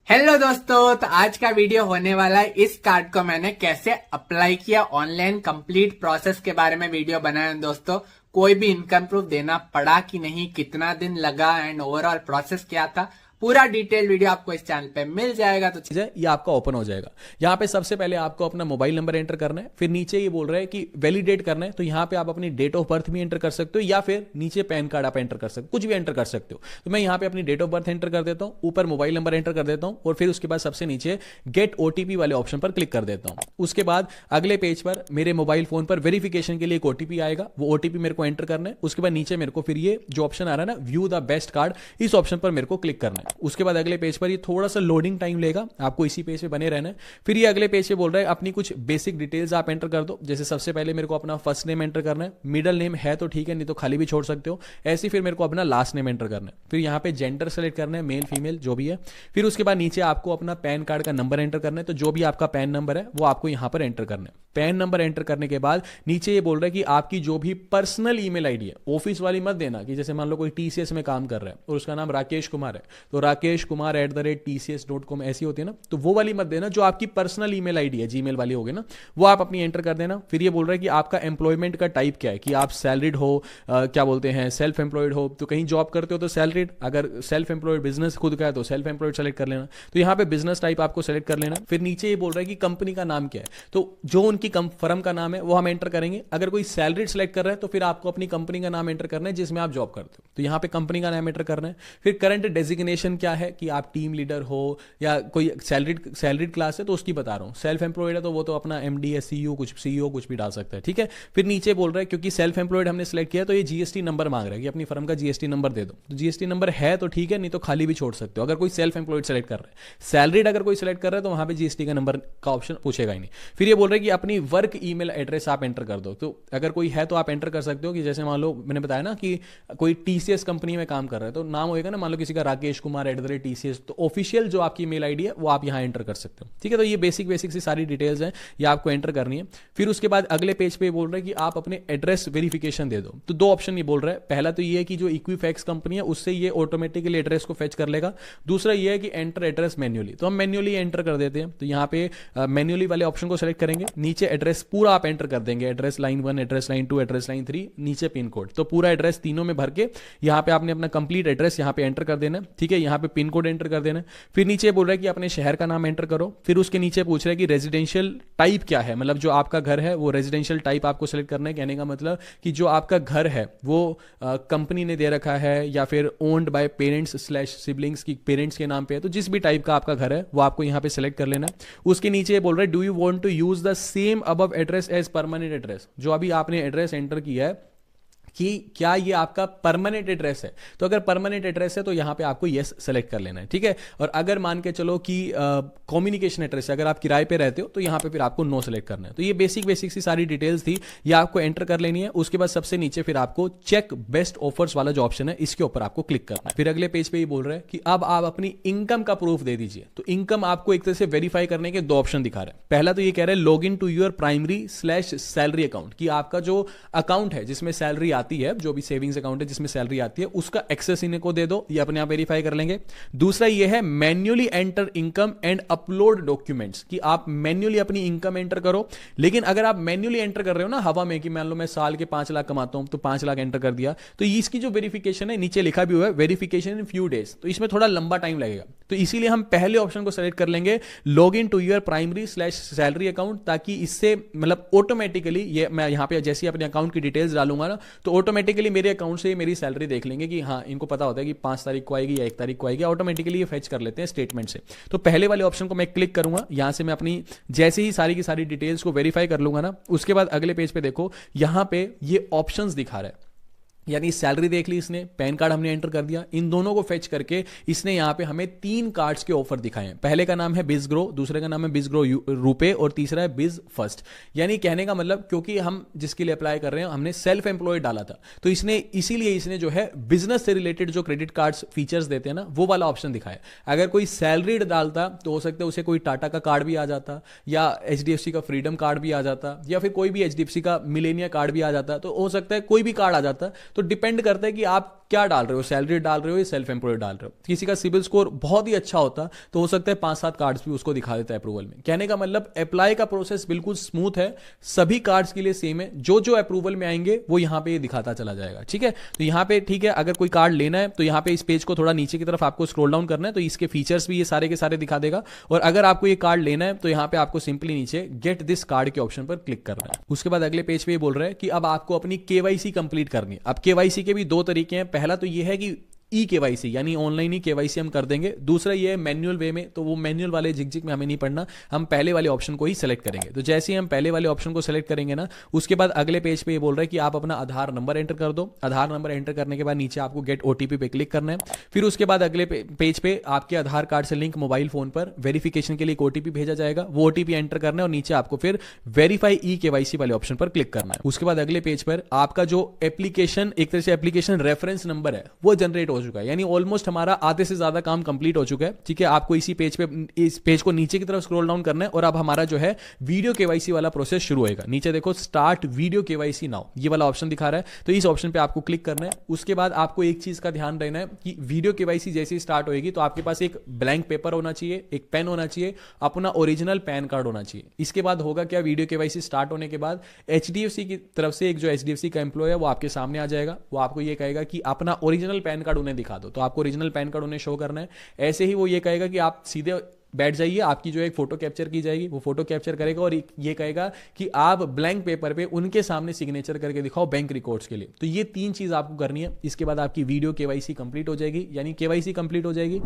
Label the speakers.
Speaker 1: Hello दोस्तों, तो आज का वीडियो होने वाला है इस कार्ड को मैंने कैसे अप्लाई किया ऑनलाइन कंप्लीट प्रोसेस के बारे में वीडियो बनाया है दोस्तों। कोई भी इनकम प्रूफ देना पड़ा कि नहीं, कितना दिन लगा एंड ओवरऑल प्रोसेस क्या था, पूरा डिटेल वीडियो आपको इस चैनल पे मिल जाएगा। तो
Speaker 2: चीज है ये आपका ओपन हो जाएगा। यहाँ पे सबसे पहले आपको अपना मोबाइल नंबर एंटर करना है, फिर नीचे ये बोल रहा है कि वैलिडेट करना है, तो यहाँ पे आप अपनी डेट ऑफ बर्थ भी एंटर कर सकते हो या फिर नीचे पैन कार्ड आप एंटर कर सकते हो, कुछ भी एंटर कर सकते हो। तो मैं यहाँ पे अपनी डेट ऑफ बर्थ एंटर कर देता हूँ, ऊपर मोबाइल नंबर एंटर कर देता हूँ और फिर उसके बाद सबसे नीचे गेट ओटीपी वाले ऑप्शन पर क्लिक कर देता हूँ। उसके बाद अगले पेज पर मेरे मोबाइल फोन पर वेरिफिकेशन के लिए एक ओटीपी आएगा, वो ओटीपी मेरे को एंटर करना है। उसके बाद नीचे मेरे को फिर ये जो ऑप्शन आ रहा है ना, व्यू द बेस्ट कार्ड, इस ऑप्शन पर मेरे को क्लिक करना है। उसके बाद अगले पेज पर ये थोड़ा सा लोडिंग टाइम लेगा, आपको इसी पेज पे बने रहना है। फिर ये अगले पेज पे बोल रहा है अपनी कुछ बेसिक डिटेल्स आप एंटर कर दो। जैसे सबसे पहले मेरे को अपना फर्स्ट नेम एंटर करना है, मिडिल नेम है तो ठीक है, नहीं तो खाली भी छोड़ सकते हो। ऐसे फिर मेरे को अपना लास्ट नेम एंटर करना है। फिर यहाँ पे जेंडर सेलेक्ट करना है, मेल फीमेल जो भी है। फिर उसके बाद नीचे आपको अपना पैन कार्ड का नंबर एंटर करना है, तो जो भी आपका पैन नंबर है वो आपको यहाँ पर एंटर करना है। पैन नंबर एंटर करने के बाद नीचे ये बोल रहा है कि आपकी जो भी पर्सनल ईमेल आईडी है, ऑफिस वाली मत देना, कि जैसे मान लो कोई टीसीएस में काम कर रहा है और उसका नाम राकेश कुमार है, तो राकेश कुमार @tcs.com ऐसी होती है ना, तो वो वाली मत देना। जो आपकी पर्सनल ईमेल आईडी है, जीमेल वाली होगी ना, वो आप अपनी एंटर कर देना। फिर ये बोल रहा है कि आपका एम्प्लॉयमेंट का टाइप क्या है, कि आप सैलरीड हो, क्या बोलते हैं, सेल्फ एम्प्लॉयड हो, तो कहीं जॉब करते हो तो सैलरीड, अगर सेल्फ एम्प्लॉयड बिजनेस खुद का है तो सेल्फ एम्प्लॉयड सेलेक्ट कर लेना। तो यहाँ पे बिजनेस टाइप आपको सेलेक्ट कर लेना। फिर नीचे ये बोल रहा है कि कंपनी का नाम क्या है, तो जो उनकी फर्म का नाम है वो हम एंटर करेंगे। अगर कोई सैलरीड सेलेक्ट कर रहा है तो फिर आपको अपनी कंपनी का नाम एंटर करना है जिसमें आप जॉब करते हो, तो यहाँ पे कंपनी का नाम एंटर करना है। फिर करंट डेजिग्नेशन क्या है, कि आप टीम लीडर हो या कोई सैलरीड क्लास है तो उसकी बता रहा हूँ। सेल्फ एम्प्लॉयड है तो वो तो अपना एमडी सीईओ कुछ भी डाल सकता है, ठीक है। फिर नीचे बोल रहा है क्योंकि सेल्फ एम्प्लॉयड हमने सेलेक्ट किया तो ये जीएसटी नंबर मांग रहा है कि अपनी फर्म का जीएसटी नंबर दे दो, तो जीएसटी नंबर है तो ठीक है, नहीं तो खाली भी छोड़ सकते हो। अगर कोई सेल्फ एम्प्लॉयड सेलेक्ट कर रहा है, सैलरीड अगर कोई सेलेक्ट कर रहा है तो वहां पे जीएसटी का नंबर का ऑप्शन पूछेगा ही नहीं। फिर ये बोल रहा है कि अपनी वर्क ईमेल एड्रेस आप एंटर कर दो, तो अगर कोई है तो आप एंटर कर सकते हो, कि जैसे मान लो मैंने बताया ना कि कोई टीसीएस कंपनी में काम कर रहा है तो नाम होएगा ना, मान लो किसी का राकेश कुमार @tcs, तो ऑफिशियल जो आपकी मेल आईडी है वो आप यहाँ एंटर कर सकते हो, ठीक है। तो ये बेसिक सी सारी डिटेल्स हैं, ये आपको एंटर करनी है। फिर उसके बाद अगले पेज पे बोल रहा है कि आप अपने एड्रेस वेरिफिकेशन दे दो। तो दो ऑप्शन ये बोल रहा है, पहला तो ये है कि जो इक्विफैक्स कंपनी है उससे ये ऑटोमेटिकली एड्रेस को फेच कर लेगा। दूसरा ये है कि एंटर एड्रेस मैन्युअली, तो हम मैन्युअली एंटर कर देते हैं। तो यहाँ पे मैन्युअली वाले ऑप्शन को सेलेक्ट करेंगे, नीचे एड्रेस पूरा आप एंटर कर देंगे, address line 1, address line 2, address line 3, नीचे पिन कोड, तो पूरा एड्रेस तीनों में भर के यहाँ पे आपने अपना कंप्लीट एड्रेस यहाँ पे एंटर कर देना, ठीक है। यहाँ पे पिन कोड एंटर कर देना। फिर नीचे बोल रहा है कि अपने शहर का नाम एंटर करो। फिर उसके नीचे पूछ रहा है कि रेजिडेंशियल टाइप क्या है, मतलब जो आपका घर है वो रेजिडेंशियल टाइप आपको सेलेक्ट करना है। कहने का मतलब कि जो आपका घर है वो कंपनी ने दे रखा है या फिर ओन्ड बाय पेरेंट्स/सिबलिंग्स की पेरेंट्स के नाम पे है, तो जिस भी टाइप का आपका घर है वो आपको यहाँ पे सेलेक्ट कर लेना। उसके नीचे बोल रहा है do you want to use the same above address as permanent address, जो अभी आपने एड्रेस एंटर किया है कि क्या ये आपका परमानेंट एड्रेस है, तो अगर परमानेंट एड्रेस है तो यहां पे आपको यस सेलेक्ट कर लेना है, ठीक है। और अगर मान के चलो कि कम्युनिकेशन एड्रेस है, अगर आप किराए पे रहते हो तो यहां पे फिर आपको नो सेलेक्ट करना है। तो ये बेसिक सी सारी डिटेल्स थी, ये आपको एंटर कर लेनी है। उसके बाद सबसे नीचे फिर आपको चेक बेस्ट ऑफर्स वाला जो ऑप्शन है इसके ऊपर आपको क्लिक करना है। फिर अगले पेज पे ये बोल रहा है कि अब आप अपनी इनकम का प्रूफ दे दीजिए। तो इनकम आपको एक तरह से वेरीफाई करने के दो ऑप्शन दिखा रहा है। पहला तो ये कह रहा है log in to your primary salary account, कि आपका जो अकाउंट है जिसमें सैलरी आती है, जो भी सेविंग्स अकाउंट है जिसमें सैलरी आती है, उसका एक्सेस इन्हें को दे दो, ये अपने आप वेरीफाई कर लेंगे। दूसरा ये है manually enter income and upload documents, कि आप मैन्युअली अपनी इनकम एंटर करो। लेकिन अगर आप मैन्युअली एंटर कर रहे हो ना हवा में, कि मान लो मैं साल के 5 लाख कमाता हूं तो 5 लाख एंटर कर दिया, तो इसकी जो वेरिफिकेशन है नीचे लिखा भी हुआ है वेरिफिकेशन इन फ्यू डेज, तो इसमें थोड़ा लंबा टाइम लगेगा। तो इसीलिए हम पहले ऑप्शन को सेलेक्ट कर लेंगे, log in to your primary salary account, ताकि इससे मतलब ऑटोमेटिकली ये मैं यहां पे जैसे अपने अकाउंट की डिटेल्स डालूंगा ना, तो ऑटोमेटिकली मेरे अकाउंट से मेरी सैलरी देख लेंगे कि हाँ इनको पता होता है कि 5 तारीख को आएगी या 1 तारीख को आएगी, ऑटोमेटिकली ये फेच कर लेते हैं स्टेटमेंट से। तो पहले वाले ऑप्शन को मैं क्लिक करूंगा, यहां से मैं अपनी जैसे ही सारी की सारी डिटेल्स को वेरीफाई कर लूंगा ना, उसके बाद अगले पेज पे देखो यहां पे ये ऑप्शंस दिखा रहा है, यानी सैलरी देख ली इसने, पैन कार्ड हमने एंटर कर दिया, इन दोनों को फेच करके इसने यहां पे हमें 3 कार्ड्स के ऑफर दिखाए हैं। पहले का नाम है बिज ग्रो, दूसरे का नाम है बिज ग्रो रुपे और तीसरा है बिज फर्स्ट। यानी कहने का मतलब क्योंकि हम जिसके लिए अप्लाई कर रहे हैं हमने सेल्फ एम्प्लॉयड डाला था, तो इसने इसीलिए इसने जो है बिजनेस से रिलेटेड जो क्रेडिट कार्ड्स फीचर्स देते हैं ना वो वाला ऑप्शन दिखाया। अगर कोई सैलरीड डालता तो हो सकता है उसे कोई टाटा का कार्ड भी आ जाता, या एचडीएफसी का फ्रीडम कार्ड भी आ जाता, या फिर कोई भी एचडीएफसी का मिलेनिया कार्ड भी आ जाता, तो हो सकता है कोई भी कार्ड आ जाता। तो डिपेंड करता है कि आप क्या डाल रहे हो, सैलरी डाल रहे हो या सेल्फ एम्प्लॉयड डाल रहे हो। किसी का सिविल स्कोर बहुत ही अच्छा होता तो हो सकता है 5-7 कार्ड्स भी उसको दिखा देता है अप्रूवल में। कहने का मतलब अप्लाई का प्रोसेस बिल्कुल स्मूथ है, सभी कार्ड्स के लिए सेम है, जो जो अप्रूवल में आएंगे वो यहां पे दिखाता चला जाएगा। ठीक है, तो यहां पे ठीक है, अगर कोई कार्ड लेना है तो यहां पे इस पेज को थोड़ा नीचे की तरफ आपको स्क्रॉल डाउन करना है, तो इसके फीचर्स भी ये सारे के सारे दिखा देगा। और अगर आपको ये कार्ड लेना है तो यहां पे आपको सिंपली नीचे गेट दिस कार्ड के ऑप्शन पर क्लिक करना है। उसके बाद अगले पेज पे ये बोल रहा है कि अब आपको अपनी केवाईसी कंप्लीट करनी है। अब केवाईसी के भी 2 तरीके हैं। पहला तो ये है कि ई केवाईसी यानी ऑनलाइन ही केवाईसी हम कर देंगे। दूसरा ये है मैन्युअल वे में, तो वो मैन्युअल वाले झिकझिक में हमें नहीं पढ़ना, हम पहले वाले ऑप्शन को ही सेलेक्ट करेंगे। तो जैसे ही हम पहले वाले ऑप्शन को सेलेक्ट करेंगे ना, उसके बाद अगले पेज पे ये बोल रहा है कि आप अपना आधार नंबर एंटर कर दो। आधार नंबर एंटर करने के बाद नीचे आपको गेट ओटीपी पे क्लिक करना है। फिर उसके बाद अगले पेज पे आपके आधार कार्ड से लिंक मोबाइल फोन पर वेरिफिकेशन के लिए एक ओटीपी भेजा जाएगा, वो ओटीपी एंटर करना है और नीचे आपको फिर वेरीफाई ई केवाईसी वाले ऑप्शन पर क्लिक करना है। उसके बाद अगले पेज पर आपका जो एप्लीकेशन, एक तरह से एप्लीकेशन रेफरेंस नंबर है, वो जनरेट हो चुका है, यानी ऑलमोस्ट हमारा आधे से ज्यादा काम कंप्लीट हो चुका है। ठीक है, आपको इसी पेज पे, इस पेज को नीचे की तरफ स्क्रॉल डाउन करना है और अब हमारा जो है वीडियो केवाईसी वाला प्रोसेस शुरू होएगा। नीचे देखो स्टार्ट वीडियो केवाईसी नाउ, ये वाला ऑप्शन दिखा रहा है, तो इस ऑप्शन पे आपको क्लिक करना है। उसके बाद आपको एक चीज का ध्यान रखना है कि वीडियो केवाईसी जैसे ही स्टार्ट होएगी तो आपके पास एक ब्लैंक पेपर होना चाहिए, एक पेन होना चाहिए, अपना ओरिजिनल पैन कार्ड होना चाहिए। इसके बाद होगा क्या, वीडियो केवाईसी स्टार्ट होने के बाद एचडीएफसी की तरफ से एक जो एचडीएफसी का एम्प्लॉय है वो आपके सामने आ जाएगा। वो आपको ये कहेगा कि अपना ओरिजिनल पैन कार्ड उन्हें दिखा दो, तो आपको ओरिजिनल पैन कार्ड उन्हें शो करना है। ऐसे ही वो ये कहेगा कि आप सीधे बैठ जाइए, आपकी जो एक फोटो कैप्चर की जाएगी, वो फोटो कैप्चर करेगा और ये कहेगा कि आप ब्लैंक पेपर पे उनके सामने सिग्नेचर करके दिखाओ बैंक रिकॉर्ड्स के लिए। तो ये 3 चीज आपको करनी है। इसके बाद आपकी वीडियो केवाईसी कंप्लीट हो जाएगी, यानी केवाईसी कंप्लीट हो जाएगी।